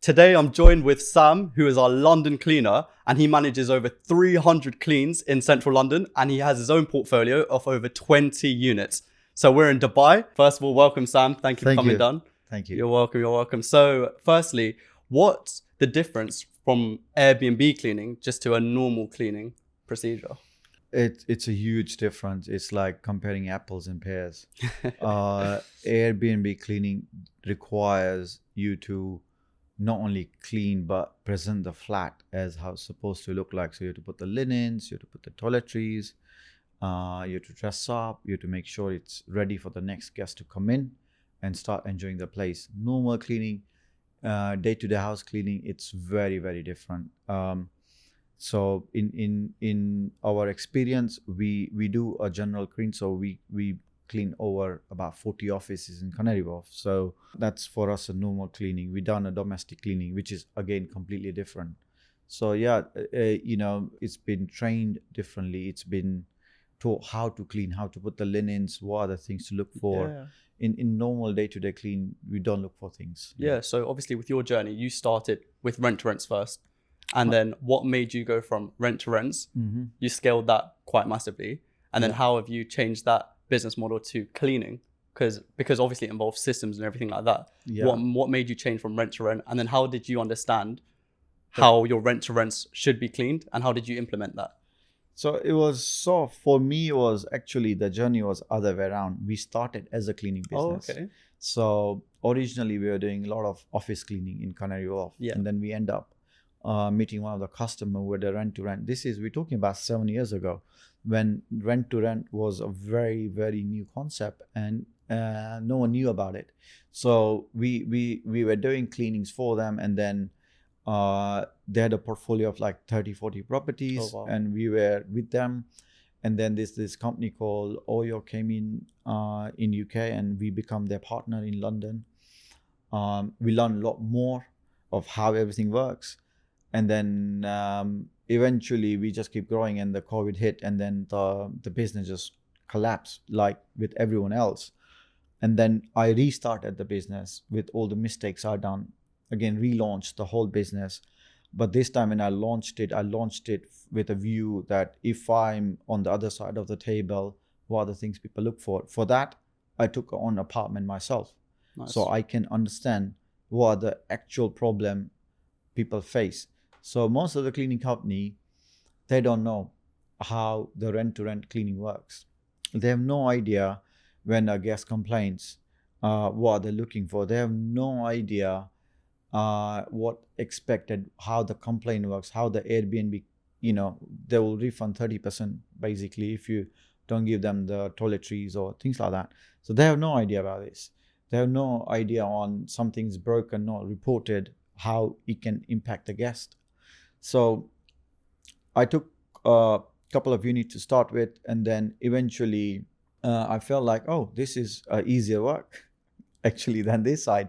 Today I'm joined with Sam, who is our London cleaner, and he manages over 300 cleans in central London, and he has his own portfolio of over 20 units. So we're in Dubai. First of all, welcome, Sam. Thank you for coming down. Thank you. You're welcome. So firstly, what's the difference from Airbnb cleaning just to a normal cleaning procedure? It's a huge difference. It's like comparing apples and pears. Airbnb cleaning requires you to not only clean but present the flat as how it's supposed to look like. So you have to put the linens, you have to put the toiletries, you have to dress up, you have to make sure it's ready for the next guest to come in and start enjoying the place. Normal cleaning, day-to-day house cleaning, it's very, very different. So in our experience, we do a general clean. So we clean over about 40 offices in Canary Wharf. So that's for us a normal cleaning. We done a domestic cleaning, which is again completely different. So yeah, it's been trained differently. It's been taught how to clean, how to put the linens, what are the things to look for. Yeah. In normal day-to-day clean, we don't look for things. Yeah. So obviously with your journey, you started with rent to rents first. And then what made you go from rent to rents? Mm-hmm. You scaled that quite massively. And then how have you changed that business model to cleaning? Because obviously it involves systems and everything like that. Yeah. What made you change from rent to rent? And then how did you understand how your rent to rents should be cleaned? And how did you implement that? So for me, it was actually the journey was other way around. We started as a cleaning business. Oh, okay. So originally we were doing a lot of office cleaning in Canary Wharf. Yeah. And then we end up meeting one of the customer with the rent to rent. We're talking about 7 years ago when rent to rent was a very, very new concept and no one knew about it. So we were doing cleanings for them, and then they had a portfolio of like 30-40 properties. Oh, wow. And we were with them. And then this company called Oyo came in UK, and we become their partner in London. We learned a lot more of how everything works. And then eventually we just keep growing, and the COVID hit, and then the business just collapsed like with everyone else. And then I restarted the business with all the mistakes I'd done. Again, relaunched the whole business. But this time when I launched it with a view that if I'm on the other side of the table, what are the things people look for? For that, I took on apartment myself. Nice. So I can understand what are the actual problem people face. So most of the cleaning company, they don't know how the rent-to-rent cleaning works. They have no idea when a guest complains, what they're looking for. They have no idea what expected, how the complaint works, how the Airbnb, they will refund 30% basically if you don't give them the toiletries or things like that. So they have no idea about this. They have no idea on something's broken, not reported, how it can impact the guest. So I took a couple of units to start with, and then eventually I felt like, oh, this is easier work actually than this side.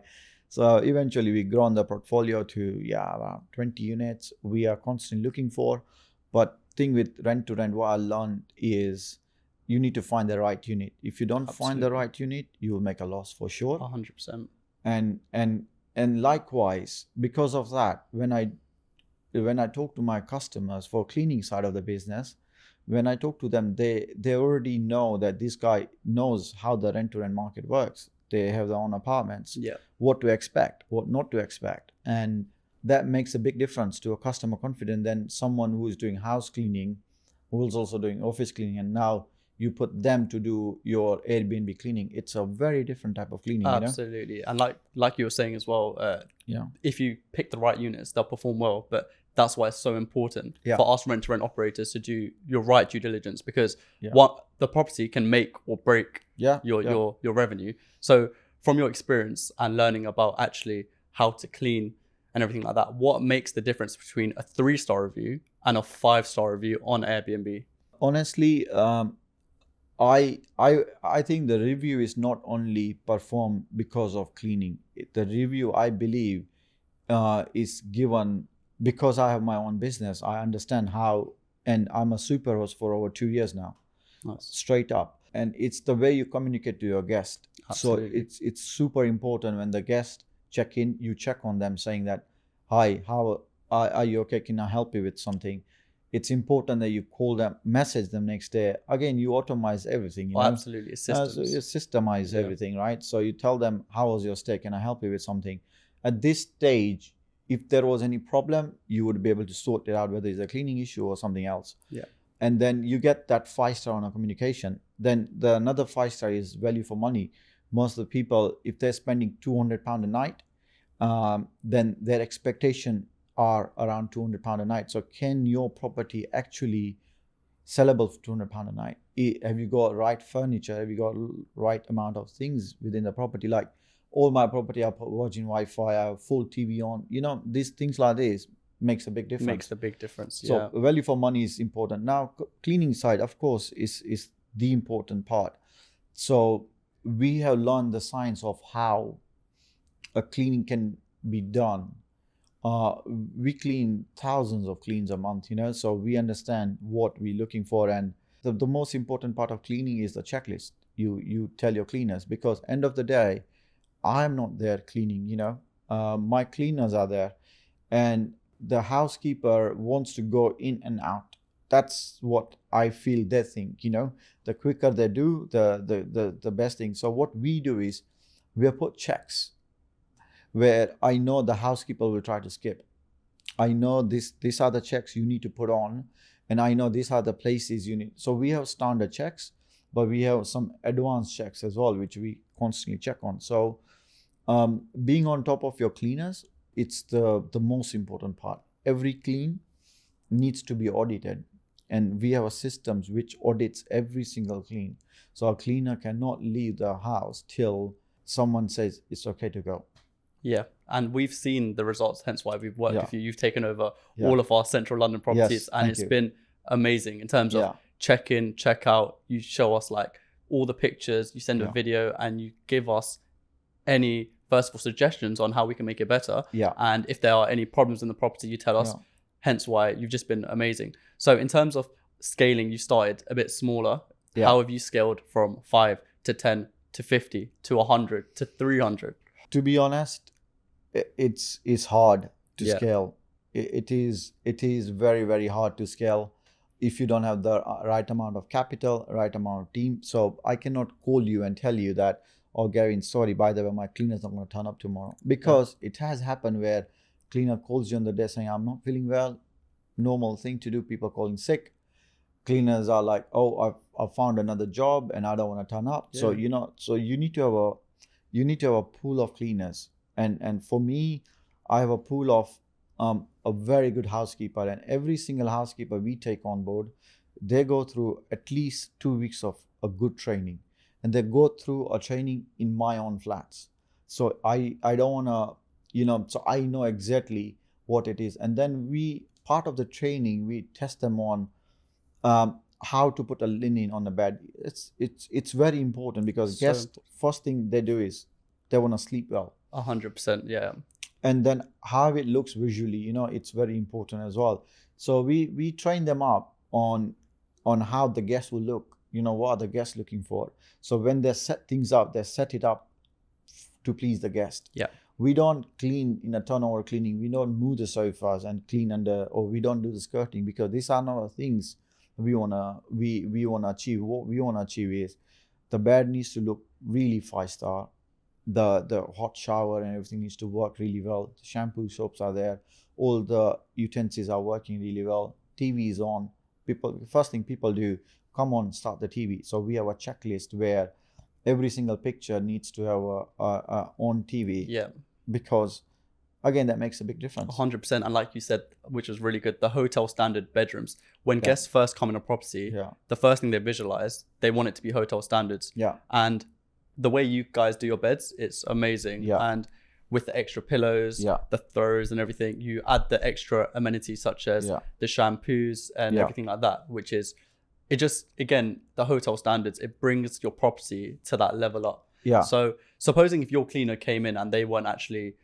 So eventually we grown the portfolio to about 20 units. We are constantly looking for, but thing with rent to rent, what I learned is you need to find the right unit. If you don't find the right unit, you will make a loss for sure. 100%. And likewise, because of that, when I talk to my customers for cleaning side of the business, when I talk to them, they already know that this guy knows how the rent-to-rent market works. They have their own apartments. Yeah. What to expect, what not to expect. And that makes a big difference to a customer confident than someone who is doing house cleaning, who is also doing office cleaning, and now you put them to do your Airbnb cleaning. It's a very different type of cleaning. Absolutely. And like you were saying as well, if you pick the right units, they'll perform well. But that's why it's so important for us rent-to-rent operators to do your right due diligence, because what the property can make or break your revenue. So from your experience and learning about actually how to clean and everything like that, what makes the difference between a 3-star review and a 5-star review on Airbnb? Honestly, I think the review is not only performed because of cleaning. The review, I believe, is given because I have my own business. I understand how, and I'm a super host for over 2 years now. Nice. Straight up. And it's the way you communicate to your guest. Absolutely. So it's super important when the guest check in, you check on them saying that hi, how are you okay? Can I help you with something? It's important that you call them, message them next day. Again, you automate everything, you know. Absolutely, it's systems. So you systemize everything, right? So you tell them, how was your stay? Can I help you with something? At this stage, if there was any problem, you would be able to sort it out, whether it's a cleaning issue or something else. Yeah. And then you get that 5-star on a communication. Then another 5-star is value for money. Most of the people, if they're spending £200 a night, then their expectation are around £200 a night. So can your property actually sellable for £200 a night? Have you got right furniture? Have you got right amount of things within the property? Like all my property, I put Virgin Wi-Fi, I have full TV on. You know, these things like this makes a big difference. Makes a big difference. So value for money is important. Now, cleaning side, of course, is the important part. So we have learned the science of how a cleaning can be done. We clean thousands of cleans a month, you know, so we understand what we're looking for. And the most important part of cleaning is the checklist. You tell your cleaners, because end of the day, I'm not there cleaning, you know, my cleaners are there, and the housekeeper wants to go in and out. That's what I feel they think, you know. The quicker they do, the best thing. So what we do is we put checks where I know the housekeeper will try to skip. I know these are the checks you need to put on, and I know these are the places you need. So we have standard checks, but we have some advanced checks as well, which we constantly check on. So being on top of your cleaners, it's the most important part. Every clean needs to be audited, and we have a systems which audits every single clean. So a cleaner cannot leave the house till someone says it's okay to go. Yeah, and we've seen the results, hence why we've worked with you. You've taken over all of our central London properties, and it's been amazing in terms of check in, check out. You show us like all the pictures, you send a video, and you give us any first of all suggestions on how we can make it better. And if there are any problems in the property, you tell us. Hence why you've just been amazing. So in terms of scaling, you started a bit smaller. How have you scaled from 5 to 10 to 50 to 100 to 300? To be honest, it's hard to scale. It is very, very hard to scale if you don't have the right amount of capital, right amount of team. So I cannot call you and tell you that, oh Gavin, sorry, by the way, my cleaner's not going to turn up tomorrow. Because it has happened where cleaner calls you on the day saying, I'm not feeling well. Normal thing to do, people calling sick. Cleaners are like, oh, I've found another job and I don't want to turn up. So you know, so you need to have a pool of cleaners. And for me, I have a pool of a very good housekeeper, and every single housekeeper we take on board, they go through at least 2 weeks of a good training, and they go through a training in my own flats. So I don't want to, you know, so I know exactly what it is. And then part of the training, we test them on how to put a linen on the bed. It's very important, because guests, first thing they do is they want to sleep well. 100%, yeah. And then how it looks visually, you know, it's very important as well. So we train them up on how the guests will look, you know, what are the guests looking for. So when they set things up, they set it up to please the guest. Yeah. We don't clean in a turnover cleaning. We don't move the sofas and clean under, or we don't do the skirting, because these are not the things we wanna achieve. What we wanna achieve is the bed needs to look really 5-star. The hot shower and everything needs to work really well. The shampoo soaps are there. All the utensils are working really well. TV is on. First thing people do, come on, start the TV. So we have a checklist where every single picture needs to have a on TV. Yeah. Because again, that makes a big difference. 100%. And like you said, which was really good, the hotel standard bedrooms. When guests first come in a property, the first thing they visualize, they want it to be hotel standards. Yeah. And the way you guys do your beds, it's amazing. And with the extra pillows, the throws and everything, you add the extra amenities such as the shampoos and everything like that, which is, it just, again, the hotel standards, it brings your property to that level up. Yeah. So supposing if your cleaner came in and they weren't actually,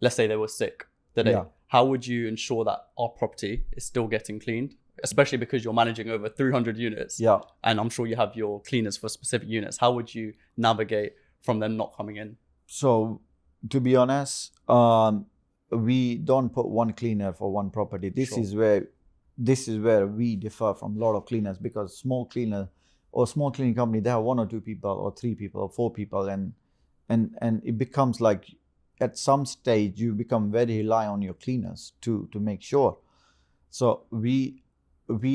let's say they were sick the day, how would you ensure that our property is still getting cleaned? Especially because you're managing over 300 units. Yeah. And I'm sure you have your cleaners for specific units. How would you navigate from them not coming in? So to be honest, we don't put one cleaner for one property. This is where we differ from a lot of cleaners, because small cleaner or small cleaning company, they have 1 or 2 people or 3 people or 4 people, and it becomes like at some stage you become very reliant on your cleaners to make sure. So we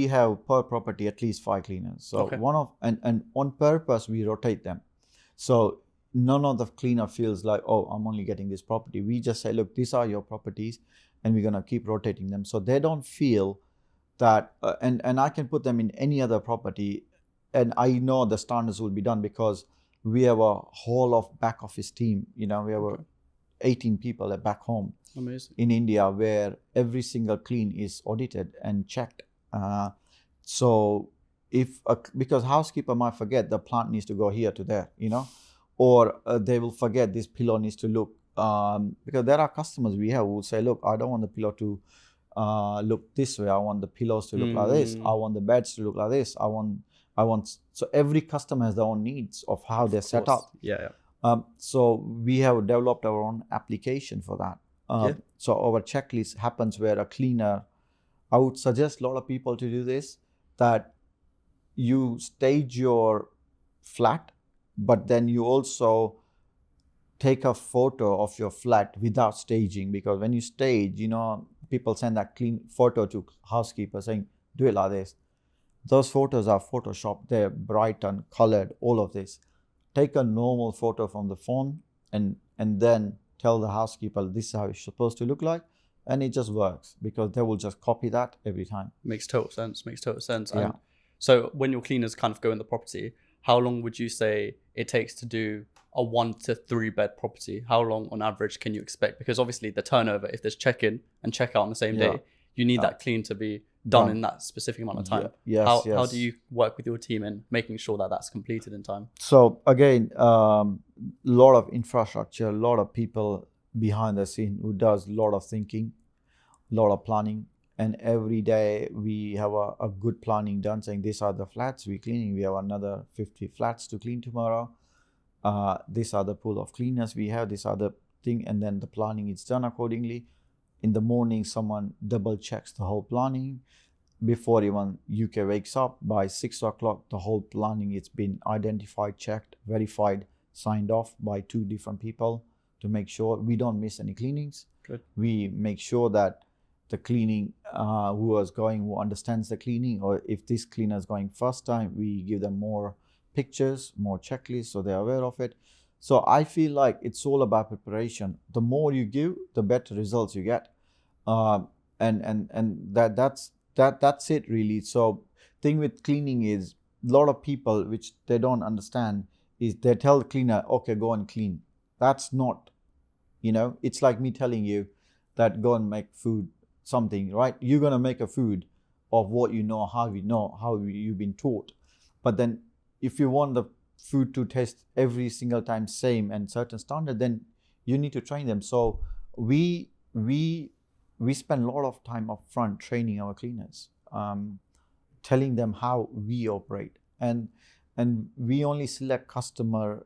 have per property at least 5 cleaners. So one of and on purpose we rotate them. So none of the cleaner feels like, oh, I'm only getting this property. We just say, look, these are your properties, and we're gonna keep rotating them, so they don't feel that. And I can put them in any other property, and I know the standards will be done because we have a whole of back office team. We have 18 people at back home. Amazing. In India, where every single clean is audited and checked. So because housekeeper might forget the plant needs to go here to there, or they will forget this pillow needs to look, because there are customers we have who say, look, I don't want the pillow to look this way. I want the pillows to look like this. I want the beds to look like this. I want. So every customer has their own needs of how they're set up. Yeah. So we have developed our own application for that. So our checklist happens where a cleaner, I would suggest a lot of people to do this, that you stage your flat, but then you also take a photo of your flat without staging, because when you stage, people send that clean photo to housekeeper saying, do it like this. Those photos are photoshopped, they're bright and colored, all of this. Take a normal photo from the phone and then tell the housekeeper this is how it's supposed to look like, and it just works because they will just copy that every time. Makes total sense. Yeah. And so when your cleaners kind of go in the property, how long would you say it takes to do a 1 to 3 bed property? How long on average can you expect? Because obviously the turnover, if there's check-in and check-out on the same day, you need that clean to be done in that specific amount of time. Yes. How do you work with your team in making sure that that's completed in time? So again, a lot of infrastructure, a lot of people behind the scene who does a lot of thinking, a lot of planning, and every day we have a good planning done, saying these are the flats we're cleaning. We have another 50 flats to clean tomorrow. These are the pool of cleaners we have. These are the thing, and then the planning is done accordingly. In the morning, someone double checks the whole planning. Before even UK wakes up, by 6 o'clock, the whole planning it's been identified, checked, verified, signed off by 2 different people to make sure we don't miss any cleanings. Good. We make sure that the cleaning, who understands the cleaning, or if this cleaner is going first time, we give them more pictures, more checklists, so they're aware of it. So I feel like it's all about preparation. The more you give, the better results you get, and that's it really. So thing with cleaning is, a lot of people, which they don't understand, is they tell the cleaner, okay, go and clean. That's not, it's like me telling you that go and make food, something, right? You're going to make a food of what you know, how you've been taught. But then if you want the food to taste every single time same and certain standard, then you need to train them. So we spend a lot of time up front training our cleaners, telling them how we operate, and we only select customer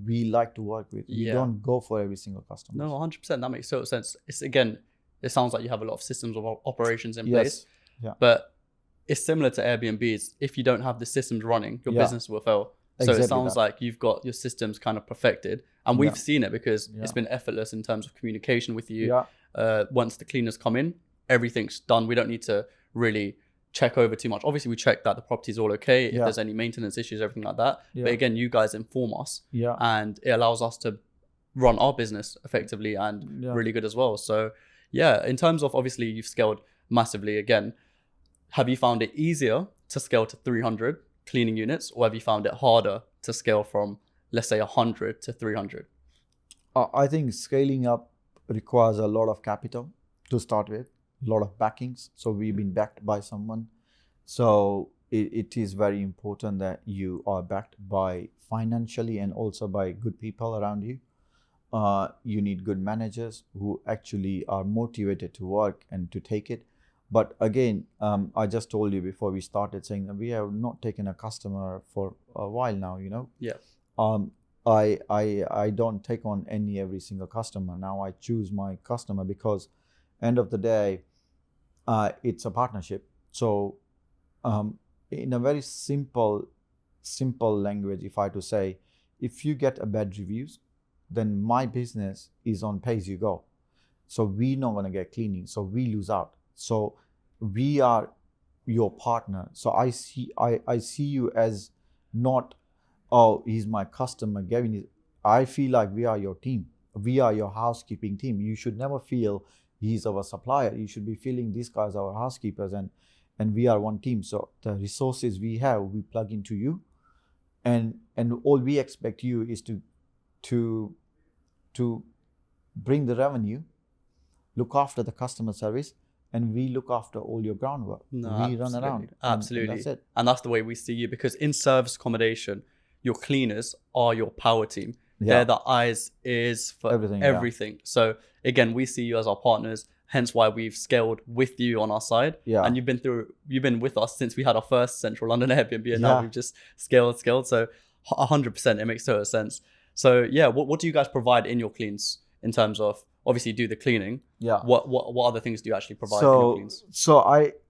we like to work with. We don't go for every single customer. No, 100%. That makes total sense. It sounds like you have a lot of systems of operations in place. Yeah. But it's similar to Airbnbs. If you don't have the systems running, your business will fail. So exactly, it sounds like you've got your systems kind of perfected. And we've seen it because it's been effortless in terms of communication with you. Once the cleaners come in, everything's done. We don't need to really check over too much. Obviously, we check that the property's all okay, if there's any maintenance issues, everything like that. But again, you guys inform us. And it allows us to run our business effectively and really good as well. So in terms of, obviously, you've scaled massively again. Have you found it easier to scale to 300 cleaning units, or have you found it harder to scale from, let's say, 100 to 300? I think scaling up requires a lot of capital to start with, a lot of backings. So we've been backed by someone. So it is very important that you are backed by financially and also by good people around you. You need good managers who actually are motivated to work and to take it. But again, I just told you before we started saying that we have not taken a customer for a while now, I don't take on every single customer. Now I choose my customer because end of the day, it's a partnership. So in a very simple language, if I to say, if you get a bad reviews, then my business is on pay as you go. So we're not going to get cleaning. So we lose out. So we are your partner. So I see you as not, oh, he's my customer, Gavin. I feel like we are your team. We are your housekeeping team. You should never feel he's our supplier. You should be feeling these guys are our housekeepers, and we are one team. So the resources we have, we plug into you, and all we expect you is to bring the revenue, look after the customer service, and we look after all your groundwork. No, we run around. Absolutely. And that's it. And that's the way we see you, because in service accommodation, your cleaners are your power team. Yeah. They're the eyes, ears for everything. Yeah. So again, we see you as our partners, hence why we've scaled with you on our side. Yeah. And you've been with us since we had our first Central London Airbnb, and now we've just scaled. So 100%, it makes total sense. So yeah, what do you guys provide in your cleans in terms of, obviously you do the cleaning. Yeah. What other things do you actually provide in your cleans? So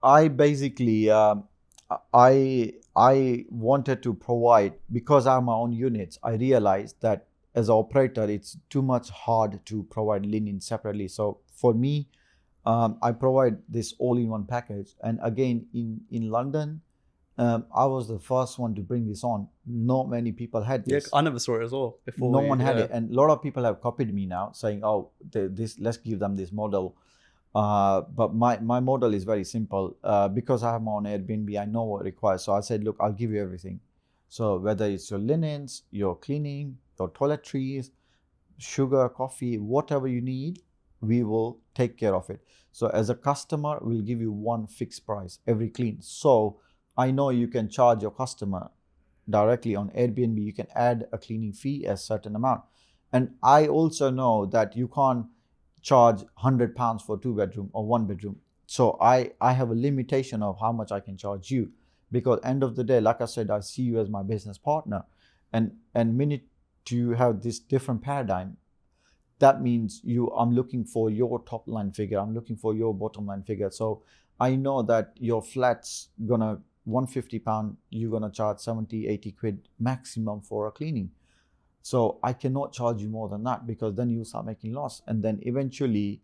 I basically I wanted to provide, because I have my own units, I realized that as an operator, it's too much hard to provide linen separately. So for me, I provide this all-in-one package. And again, in London, I was the first one to bring this on. Not many people had this. Yeah, I never saw it as well before. No one had it, and a lot of people have copied me now, saying, "Oh, let's give them this model." But my model is very simple. Because I have my own Airbnb, I know what it requires. So I said, "Look, I'll give you everything. So whether it's your linens, your cleaning, your toiletries, sugar, coffee, whatever you need, we will take care of it." So as a customer, we'll give you one fixed price every clean. So I know you can charge your customer directly on Airbnb. You can add a cleaning fee a certain amount. And I also know that you can't charge £100 for 2-bedroom or 1-bedroom. So I have a limitation of how much I can charge you, because end of the day, like I said, I see you as my business partner. And minute you have this different paradigm, that means I'm looking for your top line figure. I'm looking for your bottom line figure. So I know that your flat's gonna £150, you're gonna charge 70, 80 quid maximum for a cleaning. So I cannot charge you more than that, because then you start making loss. And then eventually,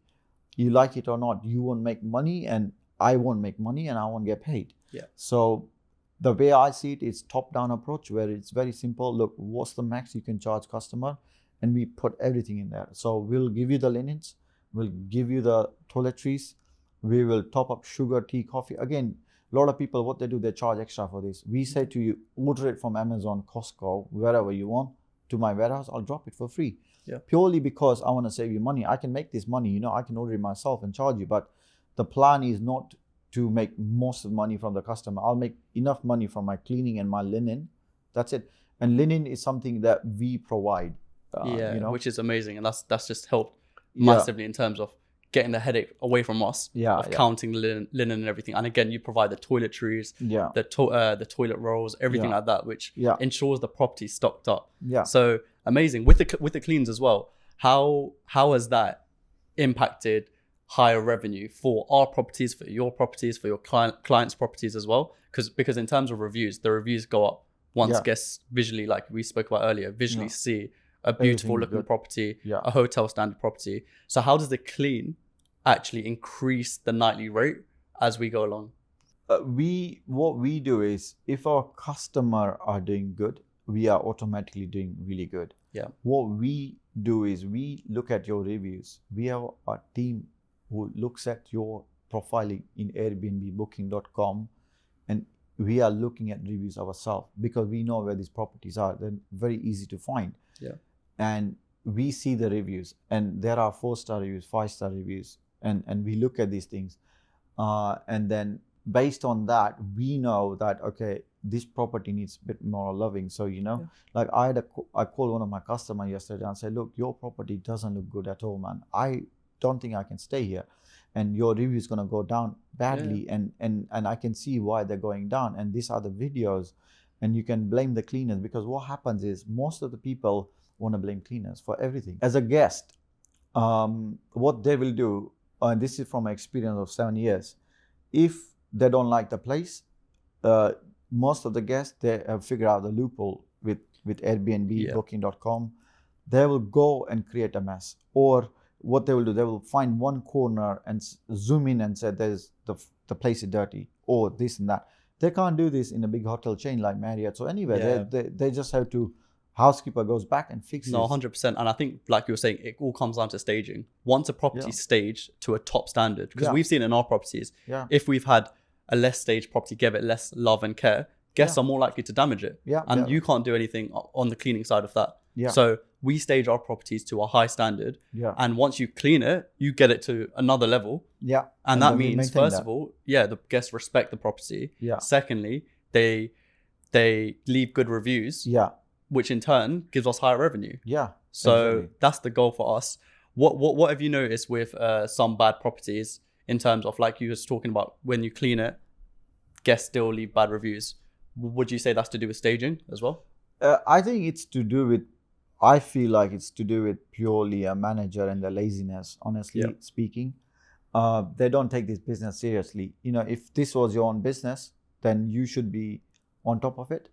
you like it or not, you won't make money, and I won't make money, and I won't get paid. Yeah. So the way I see it is top-down approach, where it's very simple. Look, what's the max you can charge customer? And we put everything in there. So we'll give you the linens, we'll give you the toiletries, we will top up sugar, tea, coffee. Again, a lot of people, what they do, they charge extra for this. We say to you, order it from Amazon, Costco, wherever you want, to my warehouse, I'll drop it for free. Yeah. Purely because I want to save you money. I can make this money, I can order it myself and charge you. But the plan is not to make most of the money from the customer. I'll make enough money from my cleaning and my linen. That's it. And linen is something that we provide. Which is amazing. And that's just helped massively in terms of getting the headache away from us of counting the linen and everything. And again, you provide the toiletries, the toilet rolls, everything like that, which ensures the property stocked up. Yeah. So amazing. With the cleans as well, how has that impacted higher revenue for our properties, for your properties, for your clients' properties as well? Because in terms of reviews, the reviews go up once guests visually, like we spoke about earlier, visually see a beautiful looking property, a hotel standard property. So how does the clean actually increase the nightly rate as we go along? What we do is, if our customer are doing good, we are automatically doing really good. Yeah. What we do is, we look at your reviews. We have a team who looks at your profiling in Airbnb, booking.com, and we are looking at reviews ourselves, because we know where these properties are. They're very easy to find. Yeah. And we see the reviews, and there are 4-star reviews, 5-star reviews, and we look at these things, and then based on that, we know that, okay, this property needs a bit more loving. So like I called one of my customers yesterday and said, look, your property doesn't look good at all, man. I don't think I can stay here, and your review is going to go down badly. And I can see why they're going down, and these are the videos. And you can blame the cleaners, because what happens is, most of the people want to blame cleaners for everything. As a guest, what they will do, and this is from my experience of 7 years, if they don't like the place, most of the guests, they have figured out the loophole with Airbnb, Booking.com. They will go and create a mess. Or what they will do, they will find one corner and zoom in and say, there's the place is dirty, or this and that. They can't do this in a big hotel chain like Marriott. So anyway, they just have to, housekeeper goes back and fixes. No, 100%. And I think, like you were saying, it all comes down to staging. Once a property is staged to a top standard, because we've seen in our properties, if we've had a less staged property, give it less love and care, guests are more likely to damage it. And you can't do anything on the cleaning side of that. So we stage our properties to a high standard. And once you clean it, you get it to another level. And that means, first of all, the guests respect the property. Secondly, they leave good reviews. Which in turn gives us higher revenue. So that's the goal for us. What have you noticed with some bad properties in terms of, like you was talking about, when you clean it, guests still leave bad reviews? Would you say that's to do with staging as well? I think it's to do with, I feel like it's to do with purely a manager and their laziness, honestly speaking. They don't take this business seriously. You know, if this was your own business, then you should be on top of it.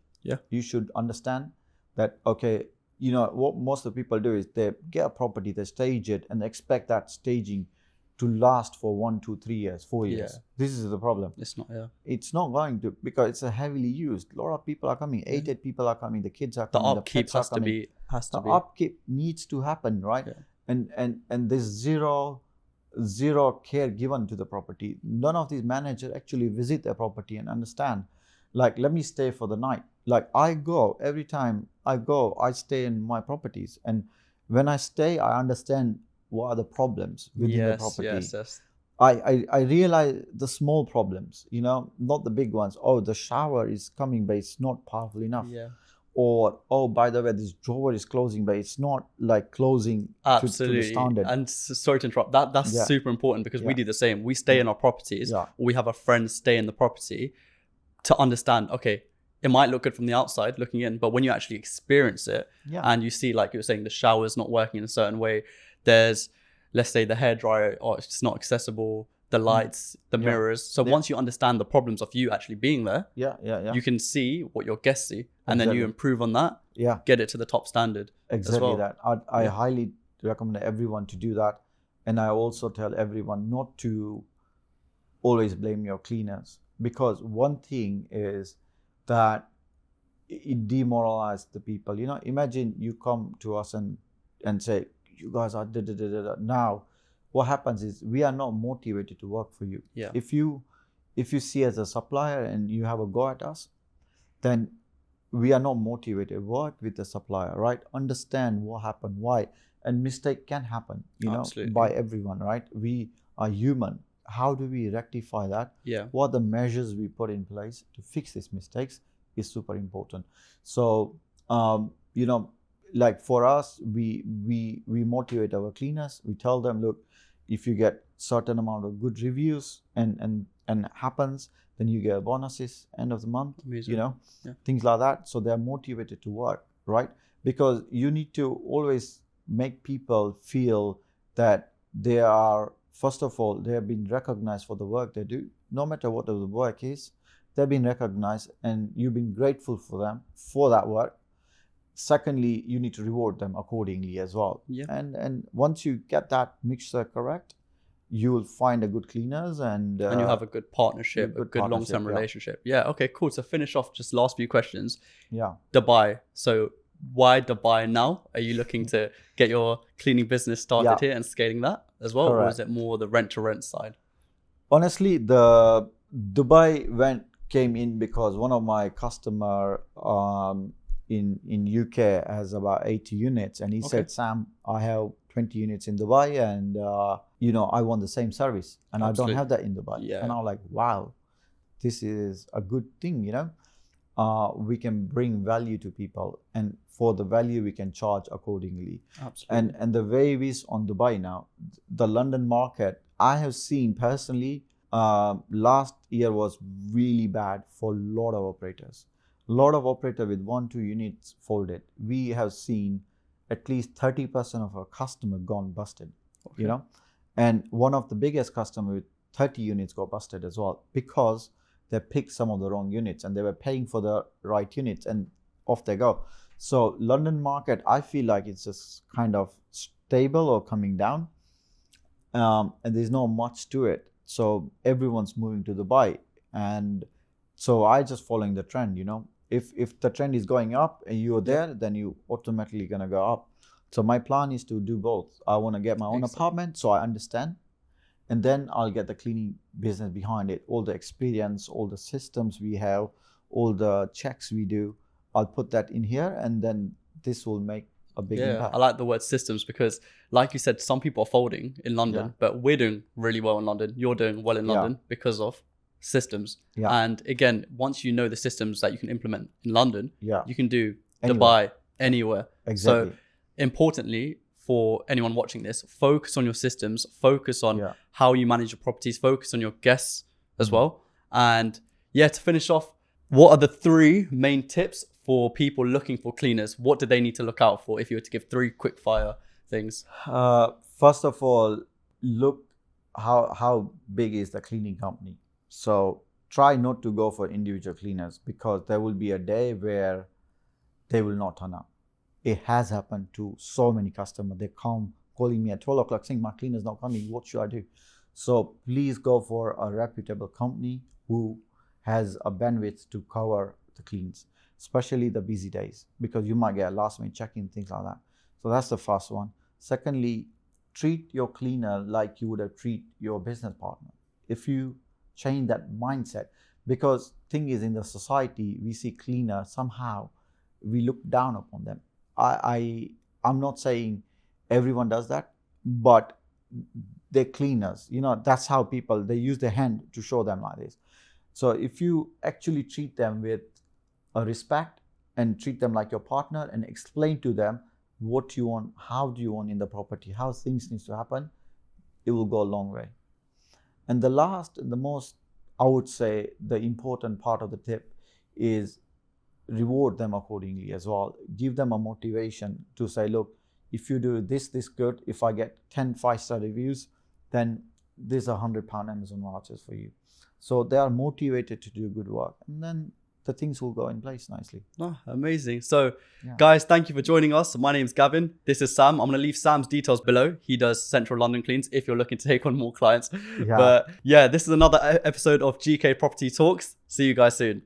You should understand that, okay, you know, what most of the people do is they get a property, they stage it, and they expect that staging to last for 1, 2, 3 years, 4 years. This is the problem. It's not, It's not going to, because it's a heavily used. A lot of people are coming, 8 people are coming, the kids are the coming, upkeep has to be. The upkeep needs to happen, right? And there's zero care given to the property. None of these managers actually visit their property and understand, like, let me stay for the night. Like, I go, every time I go, I stay in my properties. And when I stay, I understand what are the problems within the property. I realize the small problems, you know, not the big ones. Oh, the shower is coming, but it's not powerful enough. Or, oh, by the way, this drawer is closing, but it's not like closing to the standard. And sorry to interrupt, that's super important, because we do the same. We stay in our properties, or we have a friend stay in the property to understand, okay, it might look good from the outside looking in, but when you actually experience it and you see, like you were saying, the shower's not working in a certain way, there's, let's say, the hairdryer, or it's not accessible, the lights, the mirrors. So once you understand the problems of you actually being there, you can see what your guests see, and then you improve on that, get it to the top standard. Exactly that. I highly recommend everyone to do that. And I also tell everyone not to always blame your cleaners, because one thing is that it demoralizes the people. You know, imagine you come to us and say, you guys are da-da-da-da-da. Now, what happens is we are not motivated to work for you. If you see as a supplier and you have a go at us, then we are not motivated. Work with the supplier, right? Understand what happened, why, and mistake can happen, you know, by everyone, right? We are human. How do we rectify that? What are the measures we put in place to fix these mistakes is super important. So, you know, like for us, we motivate our cleaners. We tell them, look, if you get certain amount of good reviews and happens, then you get bonuses end of the month. You know, things like that. So they're motivated to work, right? Because you need to always make people feel that they are, first of all, they have been recognized for the work they do. No matter what the work is, they've been recognized, and you've been grateful for them for that work. Secondly, you need to reward them accordingly as well. And once you get that mixture correct, you will find a good cleaners, and you have a good partnership, a good long-term relationship. Okay, cool. To finish off, just last few questions. Dubai. So why Dubai now? Are you looking to get your cleaning business started here and scaling that as well? Correct. Or is it more the rent-to-rent side? Honestly, the Dubai came in because one of my customer in UK has about 80 units, and he said, Sam, I have 20 units in Dubai, and you know, I want the same service, and I don't have that in Dubai. And I'm like, wow, this is a good thing, you know. We can bring value to people, and for the value we can charge accordingly. And the way it is on Dubai now, the London market, I have seen personally, last year was really bad for a lot of operators. A lot of operators with 1-2 units folded. We have seen at least 30% of our customer gone busted, you know. And one of the biggest customer with 30 units got busted as well, because they picked some of the wrong units and they were paying for the right units, and off they go. So London market, I feel like it's just kind of stable or coming down, and there's not much to it. So everyone's moving to Dubai, and so I just following the trend, you know. If the trend is going up and you're there, then you automatically gonna go up. So my plan is to do both. I want to get my own apartment, so I understand, and then I'll get the cleaning business behind it. All the experience, all the systems we have, all the checks we do, I'll put that in here, and then this will make a big impact. I like the word systems, because like you said, some people are folding in London, but we're doing really well in London. You're doing well in London because of systems. And again, once you know the systems that you can implement in London, you can do Dubai anywhere. Exactly. So importantly, for anyone watching this, focus on your systems, focus on how you manage your properties, focus on your guests as well. And to finish off, what are the 3 main tips for people looking for cleaners? What do they need to look out for if you were to give 3 quick fire things? First of all, look how big is the cleaning company. So try not to go for individual cleaners, because there will be a day where they will not turn up. It has happened to so many customers. They come calling me at 12 o'clock saying, my cleaner's not coming, what should I do? So please go for a reputable company who has a bandwidth to cover the cleans, especially the busy days, because you might get a last minute check-in, things like that. So that's the first one. Secondly, treat your cleaner like you would have treat your business partner. If you change that mindset, because thing is, in the society, we see cleaner, somehow we look down upon them. I'm not saying everyone does that, but they're cleaners, you know, that's how people, they use their hand to show them like this. So if you actually treat them with a respect and treat them like your partner and explain to them what you want, how do you want in the property, how things need to happen, it will go a long way. And the last, the most, I would say, the important part of the tip is reward them accordingly as well. Give them a motivation to say, look, if you do this good, if I get 10 5-star reviews, then there's £100 Amazon vouchers for you. So they are motivated to do good work, and then the things will go in place nicely. Amazing. So guys, thank you for joining us. My name's Gavin. This is Sam. I'm going to leave Sam's details below. He does Central London cleans if you're looking to take on more clients. But this is another episode of GK Property Talks. See you guys soon.